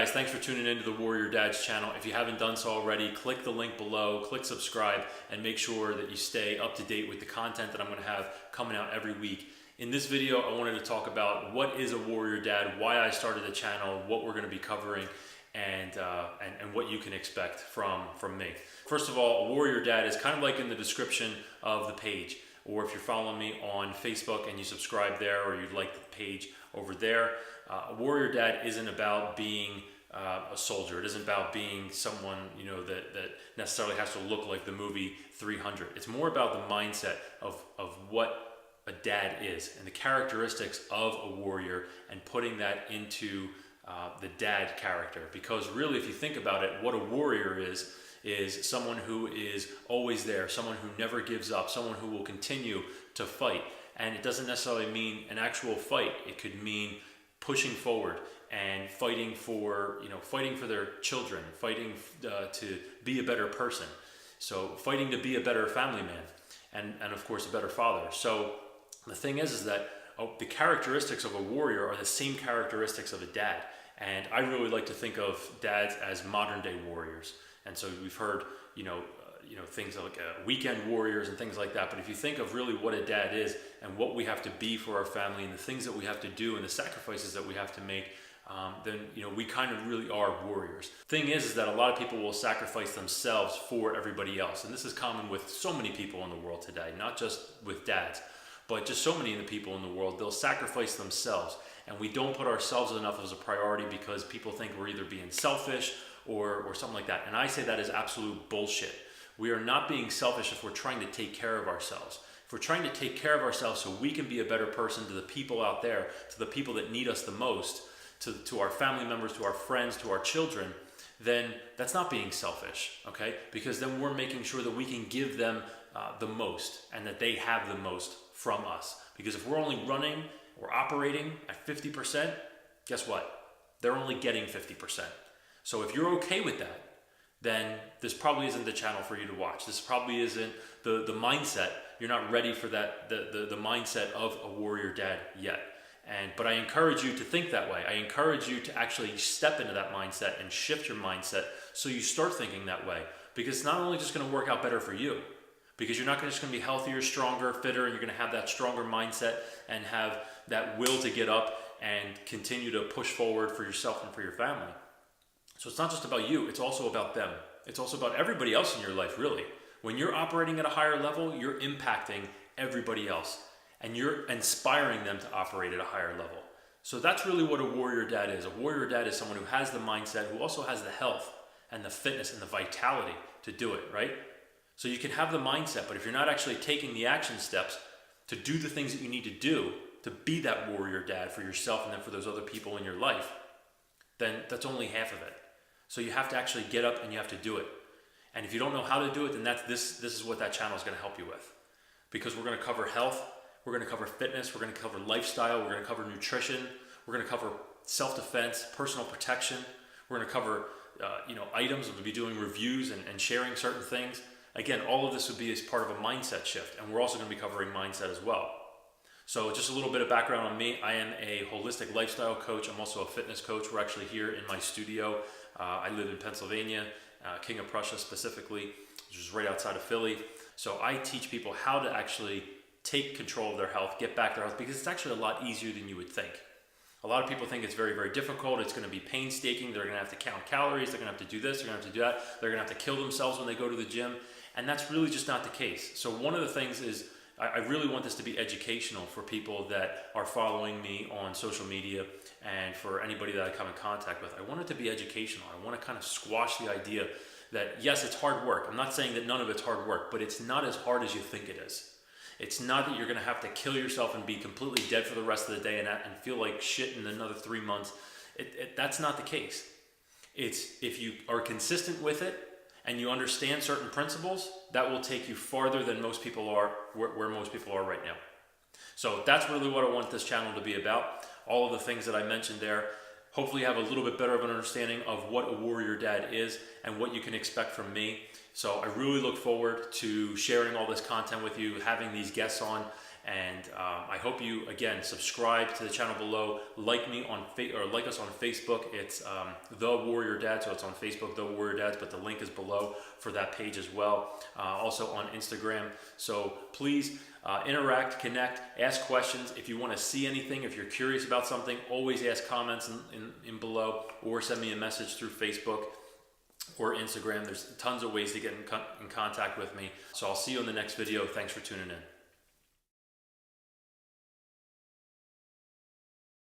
guys, thanks for tuning into the Warrior Dads channel. If you haven't done so already, click the link below, click subscribe, and make sure that you stay up to date with the content that I'm going to have coming out every week. In this video, I wanted to talk about what is a Warrior Dad, why I started the channel, what we're going to be covering, and what you can expect from me. First of all, a Warrior Dad is kind of like in the description of the page, or if you're following me on Facebook and you subscribe there, or you like the page over there. A Warrior Dad isn't about being a soldier. It isn't about being someone that necessarily has to look like the movie 300. It's more about the mindset of what a dad is and the characteristics of a warrior, and putting that into the dad character. Because really, if you think about it, what a warrior is someone who is always there, someone who never gives up, someone who will continue to fight. And it doesn't necessarily mean an actual fight. It could mean pushing forward and fighting for their children, fighting to be a better person. So fighting to be a better family man, and of course a better father. So the thing is that the characteristics of a warrior are the same characteristics of a dad. And I really like to think of dads as modern day warriors. And so we've heard, things like weekend warriors and things like that. But if you think of really what a dad is and what we have to be for our family and the things that we have to do and the sacrifices that we have to make, then we kind of really are warriors. Thing is that a lot of people will sacrifice themselves for everybody else. And this is common with so many people in the world today, not just with dads, but just so many of the people in the world. They'll sacrifice themselves. And we don't put ourselves enough as a priority because people think we're either being selfish or something like that. And I say that is absolute bullshit. We are not being selfish if we're trying to take care of ourselves. If we're trying to take care of ourselves so we can be a better person to the people out there, to the people that need us the most, to our family members, to our friends, to our children, then that's not being selfish, okay? Because then we're making sure that we can give them the most and that they have the most from us. Because if we're only running or operating at 50%, guess what? They're only getting 50%. So if you're okay with that, then this probably isn't the channel for you to watch. This probably isn't the mindset. You're not ready for that, the mindset of a warrior dad yet. But I encourage you to think that way. I encourage you to actually step into that mindset and shift your mindset so you start thinking that way. Because it's not only just going to work out better for you, because you're not just going to be healthier, stronger, fitter, and you're going to have that stronger mindset and have that will to get up and continue to push forward for yourself and for your family. So it's not just about you, it's also about them. It's also about everybody else in your life, really. When you're operating at a higher level, you're impacting everybody else, and you're inspiring them to operate at a higher level. So that's really what a warrior dad is. A warrior dad is someone who has the mindset, who also has the health and the fitness and the vitality to do it, right? So you can have the mindset, but if you're not actually taking the action steps to do the things that you need to do to be that warrior dad for yourself and then for those other people in your life, then that's only half of it. So you have to actually get up and you have to do it. And if you don't know how to do it, then this is what that channel is going to help you with. Because we're going to cover health, we're going to cover fitness, we're going to cover lifestyle, we're going to cover nutrition, we're going to cover self-defense, personal protection, we're going to cover items, we'll be doing reviews and sharing certain things. Again, all of this would be as part of a mindset shift, and we're also going to be covering mindset as well. So just a little bit of background on me. I am a holistic lifestyle coach. I'm also a fitness coach. We're actually here in my studio. I live in Pennsylvania, King of Prussia specifically, which is right outside of Philly. So I teach people how to actually take control of their health, get back their health, because it's actually a lot easier than you would think. A lot of people think it's very, very difficult. It's going to be painstaking. They're going to have to count calories. They're going to have to do this. They're going to have to do that. They're going to have to kill themselves when they go to the gym. And that's really just not the case. So one of the things is I really want this to be educational for people that are following me on social media and for anybody that I come in contact with. I want it to be educational. I want to kind of squash the idea that, yes, it's hard work. I'm not saying that none of it's hard work, but it's not as hard as you think it is. It's not that you're going to have to kill yourself and be completely dead for the rest of the day and feel like shit in another 3 months. That's not the case. It's if you are consistent with it and you understand certain principles, that will take you farther than most people are, where most people are right now. So that's really what I want this channel to be about. All of the things that I mentioned there. Hopefully you have a little bit better of an understanding of what a warrior dad is and what you can expect from me. So I really look forward to sharing all this content with you, having these guests on, And I hope you, again, subscribe to the channel below, like me on like us on Facebook. It's The Warrior Dad, so it's on Facebook, The Warrior Dads, but the link is below for that page as well. Also on Instagram. So please interact, connect, ask questions. If you want to see anything, if you're curious about something, always ask comments in below, or send me a message through Facebook or Instagram. There's tons of ways to get in contact with me. So I'll see you in the next video. Thanks for tuning in.